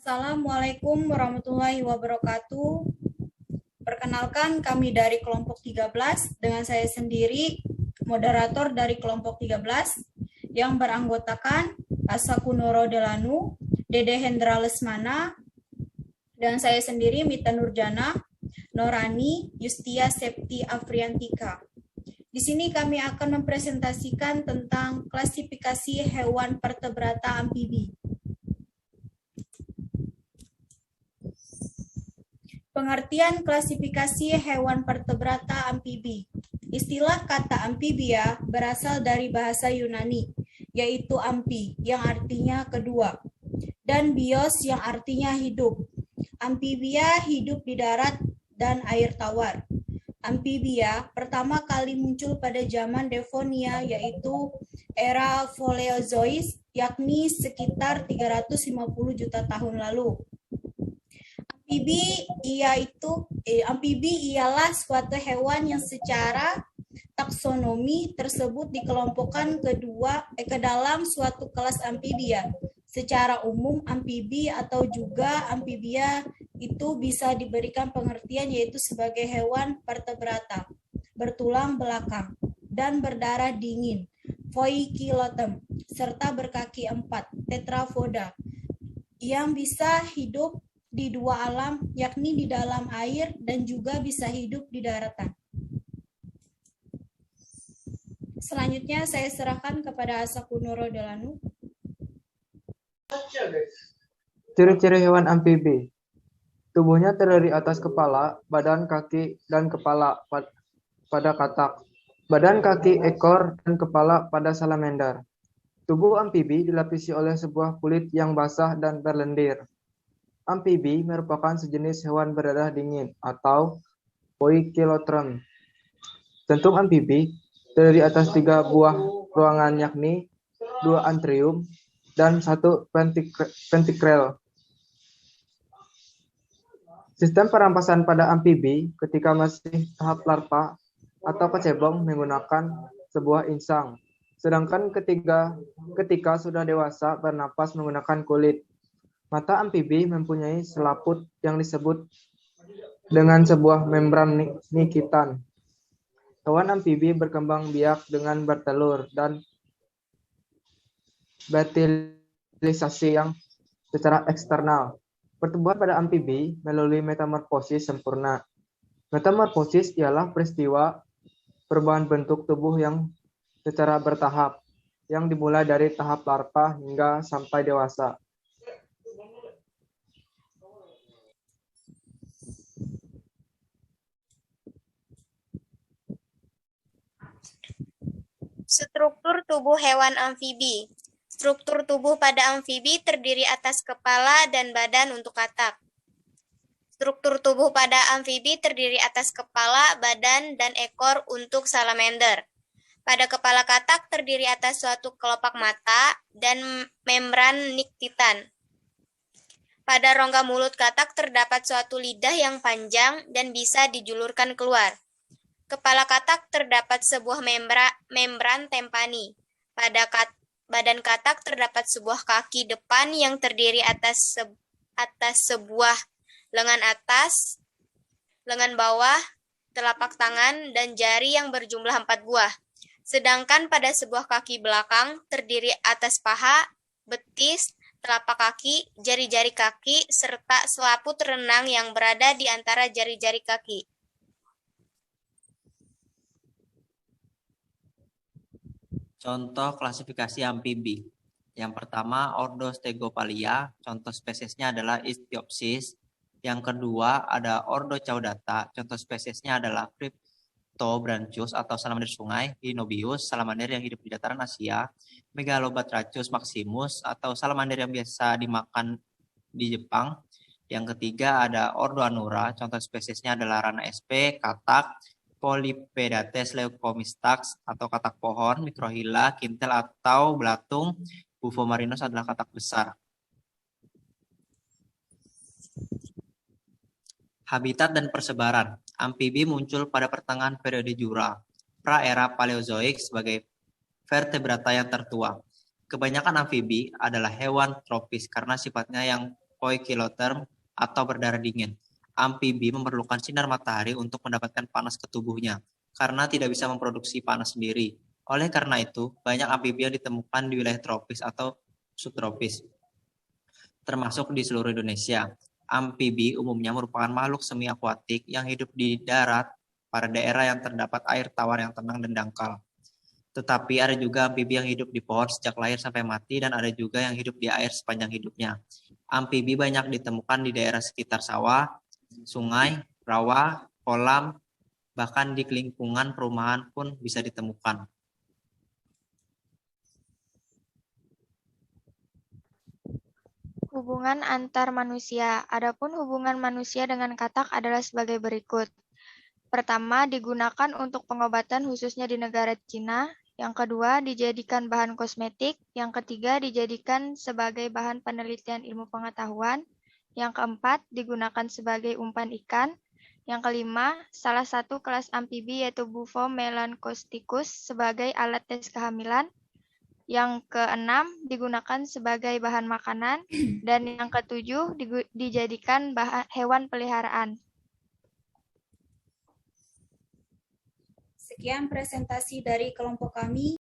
Assalamualaikum warahmatullahi wabarakatuh. Perkenalkan, kami dari kelompok 13 dengan saya sendiri, moderator dari kelompok 13 yang beranggotakan Asaku Noro Delanu, Dede Hendra Lesmana, dan saya sendiri Mita Nurjana, Norani, Yustia Septi Afriantika. Di sini kami akan mempresentasikan tentang klasifikasi hewan vertebrata amfibi. Pengertian klasifikasi hewan vertebrata amfibi. Istilah kata amfibia berasal dari bahasa Yunani, yaitu amfi yang artinya kedua, dan bios yang artinya hidup. Amfibia hidup di darat dan air tawar. Amfibia pertama kali muncul pada zaman Devonia, yaitu era Paleozois, yakni sekitar 350 juta tahun lalu. Amfibi ialah suatu hewan yang secara taksonomi tersebut dikelompokkan ke dalam suatu kelas amfibia. Secara umum, amfibi atau juga amfibia itu bisa diberikan pengertian yaitu sebagai hewan vertebrata, bertulang belakang, dan berdarah dingin, voikilotem, serta berkaki 4, tetrapoda, yang bisa hidup di dua alam, yakni di dalam air dan juga bisa hidup di daratan. Selanjutnya saya serahkan kepada Asaku Noro Delanu. Ciri-ciri hewan amfibi. Tubuhnya terdiri atas kepala, badan, kaki, dan kepala pada katak. Badan, kaki, ekor, dan kepala pada salamander. Tubuh amfibi dilapisi oleh sebuah kulit yang basah dan berlendir. Amfibi merupakan sejenis hewan berdarah dingin atau poikilotron. Jantung amfibi terdiri atas 3 buah ruangan, yakni 2 antrium dan 1 ventrikel. Sistem perampasan pada amfibi ketika masih tahap larva atau kecebong menggunakan sebuah insang, sedangkan ketika sudah dewasa bernapas menggunakan kulit. Mata amfibi mempunyai selaput yang disebut dengan sebuah membran nikitan. Hewan amfibi berkembang biak dengan bertelur dan fertilisasi yang secara eksternal. Pertumbuhan pada amfibi melalui metamorfosis sempurna. Metamorfosis ialah peristiwa perubahan bentuk tubuh yang secara bertahap, yang dimulai dari tahap larva hingga sampai dewasa. Struktur tubuh hewan amfibi. Struktur tubuh pada amfibi terdiri atas kepala dan badan untuk katak. Struktur tubuh pada amfibi terdiri atas kepala, badan, dan ekor untuk salamander. Pada kepala katak terdiri atas suatu kelopak mata dan membran niktitan. Pada rongga mulut katak terdapat suatu lidah yang panjang dan bisa dijulurkan keluar. Kepala katak terdapat sebuah membran tempani. Pada badan katak terdapat sebuah kaki depan yang terdiri atas sebuah lengan atas, lengan bawah, telapak tangan, dan jari yang berjumlah 4 buah. Sedangkan pada sebuah kaki belakang terdiri atas paha, betis, telapak kaki, jari-jari kaki, serta selaput renang yang berada di antara jari-jari kaki. Contoh klasifikasi amfibi. Yang pertama, ordo Stegopalia, contoh spesiesnya adalah Ichthyopsis. Yang kedua, ada ordo Caudata, contoh spesiesnya adalah Cryptobranchus atau salamander sungai, Dinobius, salamander yang hidup di dataran Asia, Megalobatrachus maximus atau salamander yang biasa dimakan di Jepang. Yang ketiga, ada ordo Anura, contoh spesiesnya adalah Rana sp, katak, Polypedates leucomistax atau katak pohon, Microhyla, kintel atau belatung, Bufo marinus adalah katak besar. Habitat dan persebaran. Amfibi muncul pada pertengahan periode Jura, pra-era Paleozoik sebagai vertebrata yang tertua. Kebanyakan amfibi adalah hewan tropis karena sifatnya yang poikilotherm atau berdarah dingin. Amfibi memerlukan sinar matahari untuk mendapatkan panas ke tubuhnya, karena tidak bisa memproduksi panas sendiri. Oleh karena itu, banyak amfibi yang ditemukan di wilayah tropis atau subtropis, termasuk di seluruh Indonesia. Amfibi umumnya merupakan makhluk semi akuatik yang hidup di darat pada daerah yang terdapat air tawar yang tenang dan dangkal. Tetapi ada juga amfibi yang hidup di pohon sejak lahir sampai mati dan ada juga yang hidup di air sepanjang hidupnya. Amfibi banyak ditemukan di daerah sekitar sawah, sungai, rawa, kolam, bahkan di lingkungan perumahan pun bisa ditemukan. Hubungan antar manusia. Adapun hubungan manusia dengan katak adalah sebagai berikut. Pertama, digunakan untuk pengobatan khususnya di negara Cina. Yang kedua, dijadikan bahan kosmetik. Yang ketiga, dijadikan sebagai bahan penelitian ilmu pengetahuan. Yang keempat, digunakan sebagai umpan ikan. Yang kelima, salah satu kelas amfibi yaitu Bufo melancousticus sebagai alat tes kehamilan. Yang keenam, digunakan sebagai bahan makanan. Dan yang ketujuh, dijadikan hewan peliharaan. Sekian presentasi dari kelompok kami.